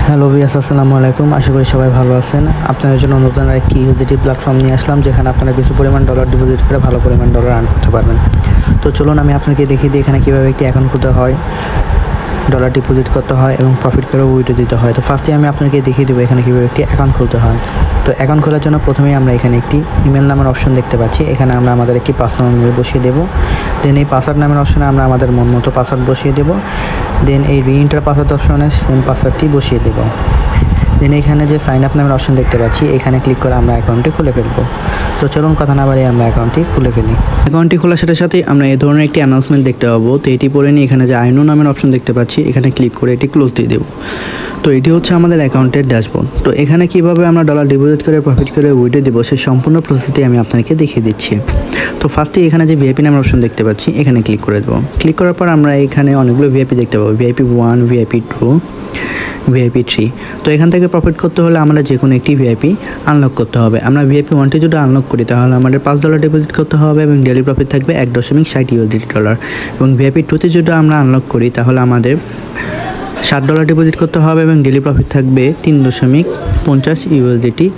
Hello viewers, আসসালামু আলাইকুম। আশা করি সবাই ভালো আছেন। আপনাদের জন্য নতুন একটি ইউএসডিটি প্ল্যাটফর্ম নিয়ে আসলাম, যেখানে আপনারা কিছু পরিমাণ ডলার ডিপোজিট করে ভালো পরিমাণ ডলার আর্ন করতে পারবেন। তো চলুন আমি আপনাকে দেখিয়ে দিই এখানে কীভাবে একটি অ্যাকাউন্ট খুলতে হয়, ডলার ডিপোজিট করতে হয় এবং প্রফিট করে উইথড্র দিতে হয়। তো ফার্স্টে আমি আপনাকে দেখিয়ে দেবো এখানে কীভাবে একটি অ্যাকাউন্ট খুলতে হয়। তো অ্যাকাউন্ট খোলার জন্য প্রথমেই আমরা এখানে একটি ইমেল নামের অপশন দেখতে পাচ্ছি। এখানে আমরা আমাদের একটি পাসওয়ার্ড মেল বসিয়ে দেবো। দেন এই পাসওয়ার্ড নামের অপশনে আমরা আমাদের মন মতো পাসওয়ার্ড বসিয়ে দেবো। দেন এই রিএন্টার পাসওয়ার্ড অপশনে সেম পাসওয়ার্ডটি বসিয়ে দেবো। দেন এখানে যে সাইন আপ নামের অপশন দেখতে পাচ্ছি, এখানে ক্লিক করে আমরা অ্যাকাউন্টটি খুলে ফেলবো। তো চলুন কথা না বাড়িয়ে আমরা অ্যাকাউন্টটি খুলে ফেলি। অ্যাকাউন্টটি খোলার সাথে সাথেই আমরা এই ধরনের একটি অ্যানাউন্সমেন্ট দেখতে পাবো। তো এটি পড়ে নিয়ে এখানে যে আইনো নামের অপশন দেখতে পাচ্ছি, এখানে ক্লিক করে এটি ক্লোজ দিয়ে দেবো। তো এটি হচ্ছে আমাদের অ্যাকাউন্টের ড্যাশবোর্ড। তো এখানে কীভাবে আমরা ডলার ডিপোজিট করে প্রফিট করে উইথড্র দেবো সেই সম্পূর্ণ প্রসেসটি আমি আপনাকে দেখিয়ে দিচ্ছি। তো ফার্স্টে এখানে যে ভিআইপি নামের অপশন দেখতে পাচ্ছি, এখানে ক্লিক করে দেবো। ক্লিক করার পর আমরা এখানে অনেকগুলো ভিআইপি দেখতে পাবো, ভিআইপি 1, ভিআইপি 2, ভিআইপি 3। তো এখান থেকে প্রফিট করতে হলে আমরা যে কোনো একটি ভিআইপি আনলক করতে হবে। আমরা ভিআইপি 1টি যদি আনলক করি তাহলে আমাদের $5 ডিপোজিট করতে হবে এবং ডেইলি প্রফিট থাকবে $1.60 এবং ভিআইপি 2তে যদি আমরা আনলক করি তাহলে আমাদের $7 ডিপোজিট করতে হবে এবং ডেইলি প্রফিট থাকবে $3.50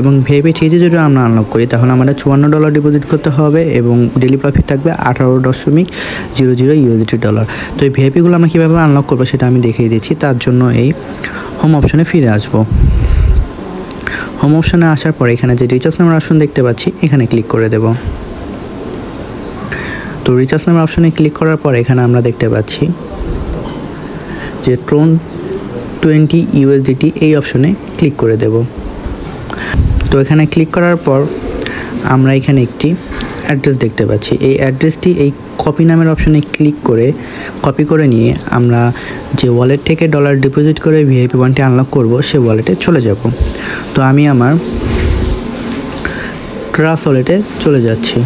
এবং ভিআইপি 3তে যদি আমরা আনলক করি তাহলে আমাদের $54 ডিপোজিট করতে হবে এবং ডেইলি প্রফিট থাকবে $18.00 তো এই ভিআইপিগুলো আমরা কীভাবে আনলক করবো সেটা আমি দেখিয়ে দিচ্ছি। তার জন্য এই হোম অপশনে ফিরে আসবো। হোম অপশনে আসার পর এখানে যে রিচার্জ নামের অপশন দেখতে পাচ্ছি, এখানে ক্লিক করে দেব। তো রিচার্জ নামের অপশনে ক্লিক করার পর এখানে আমরা দেখতে পাচ্ছি যে ট্রন 20 USDT এই অপশনে ক্লিক করে দেব। তো এখানে ক্লিক করার পর আমরা এখানে একটি অ্যাড্রেস দেখতে পাচ্ছি। এই অ্যাড্রেসটি এই কপি নামের অপশনে ক্লিক করে কপি করে নিয়ে আমরা যে ওয়ালেট থেকে ডলার ডিপোজিট করে ভিআইপি 1টি আনলক করব সে ওয়ালেটে চলে যাব। তো আমি আমার ট্রাস্ট ওয়ালেটে চলে যাচ্ছি।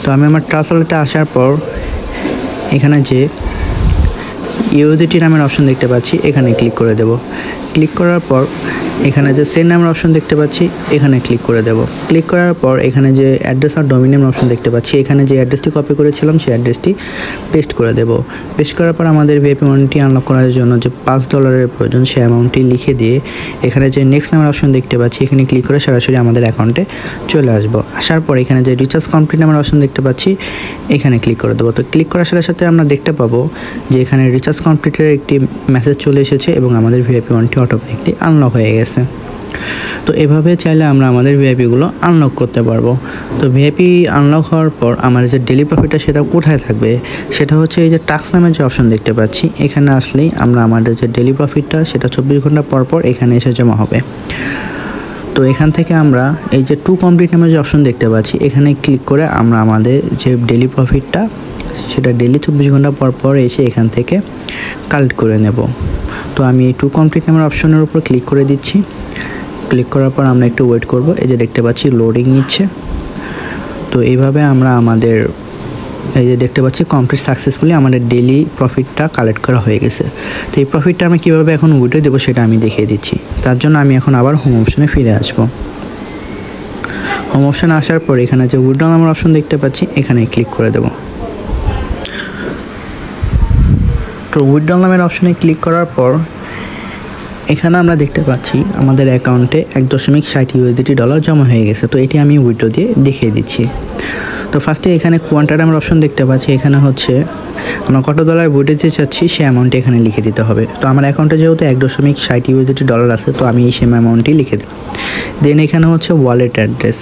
তো আমি আমার ট্রাস্ট ওয়ালেটে আসার পর এখানে যে ইউএসডিটি নামের অপশন দেখতে পাচ্ছি, এখানে ক্লিক করে দেব। ক্লিক করার পর এখানে যে সেন্ড নামের অপশন দেখতে পাচ্ছি, এখানে ক্লিক করে দেব। ক্লিক করার পর এখানে যে অ্যাড্রেস আর ডোমেইন নামের অপশন দেখতে পাচ্ছি, এখানে যে অ্যাড্রেসটি কপি করেছিলাম সেই অ্যাড্রেসটি পেস্ট করে দেব। পেস্ট করার পর আমাদের ভিআইপি 1টি আনলক করার জন্য যে $5 প্রয়োজন সেই অ্যামাউন্টটি লিখে দিয়ে এখানে যে নেক্সট নামের অপশন দেখতে পাচ্ছি, এখানে ক্লিক করে সরাসরি আমাদের অ্যাকাউন্টে চলে আসবো। আসার পর এখানে যে রিচার্জ কমপ্লিট নামের অপশন দেখতে পাচ্ছি, এখানে ক্লিক করে দেবো। তো ক্লিক করার সাথে সাথে আমরা দেখতে পাবো যে এখানে রিচার্জ কমপ্লিটের একটি মেসেজ চলে এসেছে এবং আমাদের ভিআইপি 1টি অটোমেটিকলি আনলক হয়ে গেছে। তো এভাবে চাইলে আমরা আমাদের ভিআইপিগুলো আনলক করতে পারবো। তো ভিআইপি আনলক হওয়ার পর আমার যে ডেলি প্রফিটটা সেটা কোথায় থাকবে, সেটা হচ্ছে এই যে টাস্ক নামের যে অপশন দেখতে পাচ্ছি, এখানে আসলেই আমরা আমাদের যে ডেলি প্রফিটটা সেটা 24 ঘন্টা পর পর এখানে এসে জমা হবে। তো এখান থেকে আমরা এই যে টু কমপ্লিট নামের যে অপশন দেখতে পাচ্ছি, এখানে ক্লিক করে আমরা আমাদের যে ডেলি প্রফিটটা সেটা ডেলি 24 ঘন্টা পর পর এসে এখান থেকে কালেক্ট করে নেব। তো আমি এই টু কমপ্লিট নামের অপশনের উপর ক্লিক করে দিচ্ছি। ক্লিক করার পর আমরা একটু ওয়েট করব। এই যে দেখতে পাচ্ছি লোডিং নিচ্ছে। তো এইভাবে আমরা আমাদের এই যে দেখতে পাচ্ছি কমপ্লিট সাকসেসফুলি আমাদের ডেলি প্রফিটটা কালেক্ট করা হয়ে গেছে। তো এই প্রফিটটা আমি কীভাবে এখন উইথড্র দেবো সেটা আমি দেখিয়ে দিচ্ছি। তার জন্য আমি এখন আবার হোম অপশনে ফিরে আসব। হোম অপশনে আসার পর এখানে যে উইথড্র নামের অপশন দেখতে পাচ্ছি, এখানে ক্লিক করে দেব। তো উইথড্র নামের অপশনে ক্লিক করার পর এখানে আমরা দেখতে পাচ্ছি আমাদের অ্যাকাউন্টে $1.60 জমা হয়ে গেছে। তো এটি আমি উইথড্র দিয়ে দেখিয়ে দিচ্ছি। তো ফার্স্টে এখানে কোয়ান্টার নামের অপশন দেখতে পাচ্ছি, এখানে হচ্ছে আমরা কত ডলার উইথড্র দিতে চাচ্ছি সেই অ্যামাউন্টটি এখানে লিখে দিতে হবে। তো আমার অ্যাকাউন্টে যেহেতু $1.60 আছে, তো আমি এই সেম অ্যামাউন্টটি লিখে দিলাম। দেন এখানে হচ্ছে ওয়ালেট অ্যাড্রেস,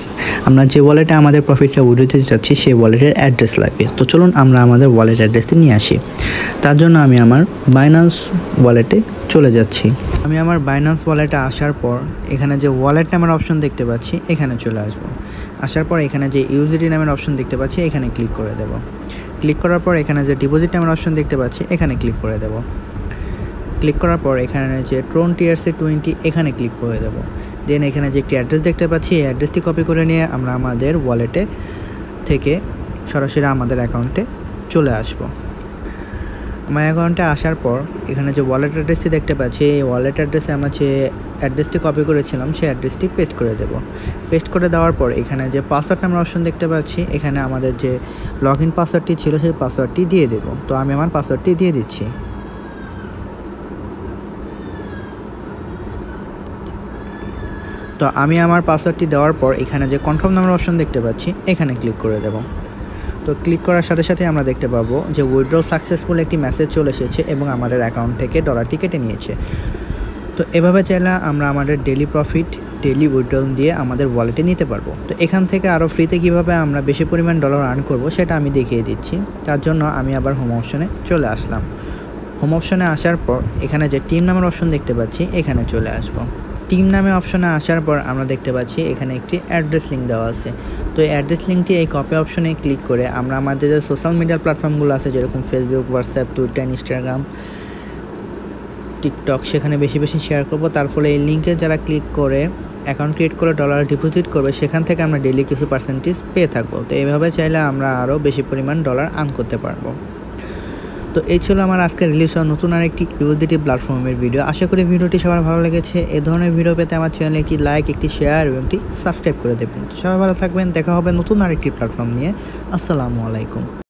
আমরা যে ওয়ালেটে আমাদের প্রফিটটা উইথড্র দিতে চাচ্ছি সেই ওয়ালেটের অ্যাড্রেস লাগবে। তো চলুন আমরা আমাদের ওয়ালেট অ্যাড্রেসটি নিয়ে আসি। তার জন্য আমি আমার বাইন্যান্স ওয়ালেটে চলে যাচ্ছি। আমি আমার বাইন্যান্স ওয়ালেটে আসার পর এখানে যে ওয়ালেট নামের অপশন দেখতে পাচ্ছি, এখানে চলে আসবো। আসার পর এখানে যে ইউএসডিটি নামের অপশন দেখতে পাচ্ছি, এখানে ক্লিক করে দেব। ক্লিক করার পর এখানে যে ডিপোজিট নামের অপশন দেখতে পাচ্ছি, এখানে ক্লিক করে দেব। ক্লিক করার পর এখানে যে ট্রন TRC20 এখানে ক্লিক করে দেব। দেন এখানে যে একটি অ্যাড্রেস দেখতে পাচ্ছি, এই অ্যাড্রেসটি কপি করে নিয়ে আমরা আমাদের ওয়ালেটে থেকে সরাসরি আমাদের অ্যাকাউন্টে চলে আসবো। আমার অ্যাকাউন্টে আসার পর এখানে যে ওয়ালেট অ্যাড্রেসটি দেখতে পাচ্ছি, এই ওয়ালেট অ্যাড্রেসে আমরা যে অ্যাড্রেসটি কপি করেছিলাম সেই অ্যাড্রেসটি পেস্ট করে দেব। পেস্ট করে দেওয়ার পর এখানে যে পাসওয়ার্ড নামের অপশন দেখতে পাচ্ছি, এখানে আমাদের যে লগ ইন পাসওয়ার্ডটি ছিল সেই পাসওয়ার্ডটি দিয়ে দেব। তো আমি আমার পাসওয়ার্ডটি দিয়ে দিচ্ছি। তো আমি আমার পাসওয়ার্ডটি দেওয়ার পর এখানে যে কনফার্ম নামের অপশন দেখতে পাচ্ছি এখানে ক্লিক করে দেব। তো ক্লিক করার সাথে সাথে আমরা দেখতে পাবো যে উইথড্র সাকসেসফুল একটি মেসেজ চলে এসেছে এবং আমাদের অ্যাকাউন্ট থেকে ডলারটি কেটে নিয়েছে। তো এভাবে চাইলে আমরা আমাদের ডেলি প্রফিট ডেলি উইথড্রল দিয়ে আমাদের ওয়ালেটে নিতে পারবো। তো এখান থেকে আরও ফ্রিতে কীভাবে আমরা বেশি পরিমাণ ডলার আর্ন করব সেটা আমি দেখিয়ে দিচ্ছি। তার জন্য আমি আবার হোম অপশনে চলে আসলাম। হোম অপশনে আসার পর এখানে যে টিম নামের অপশন দেখতে পাচ্ছি এখানে চলে আসবো। টিম নামে অপশনে আসার পর আমরা দেখতে পাচ্ছি এখানে একটি অ্যাড্রেস লিঙ্ক দেওয়া আছে। তো এই অ্যাড্রেস লিঙ্কটি এই কপি অপশনে ক্লিক করে আমরা আমাদের যে সোশ্যাল মিডিয়ার প্ল্যাটফর্মগুলো আছে যেরকম Facebook, WhatsApp, Twitter, Instagram, TikTok সেখানে বেশি বেশি শেয়ার করব। তার ফলে এই লিঙ্কে যারা ক্লিক করে অ্যাকাউন্ট ক্রিয়েট করে ডলার ডিপোজিট করবে সেখান থেকে আমরা ডেইলি কিছু পার্সেন্টেজ পেয়ে থাকবো। তো এইভাবে চাইলে আমরা আরও বেশি পরিমাণ ডলার আর্ন করতে পারবো। তো এই ছিল আমার আজকে রিলিজ হওয়া নতুন আরেকটি ইউএসডিটি প্ল্যাটফর্মের ভিডিও। আশা করি ভিডিওটি সবার ভালো লেগেছে। এই ধরনের ভিডিও পেতে আমার চ্যানেলে একটি লাইক, একটি শেয়ার এবং একটি সাবস্ক্রাইব করে দেবেন। সবাই ভালো থাকবেন। দেখা হবে নতুন আরেকটি প্ল্যাটফর্ম নিয়ে। আসসালামু আলাইকুম।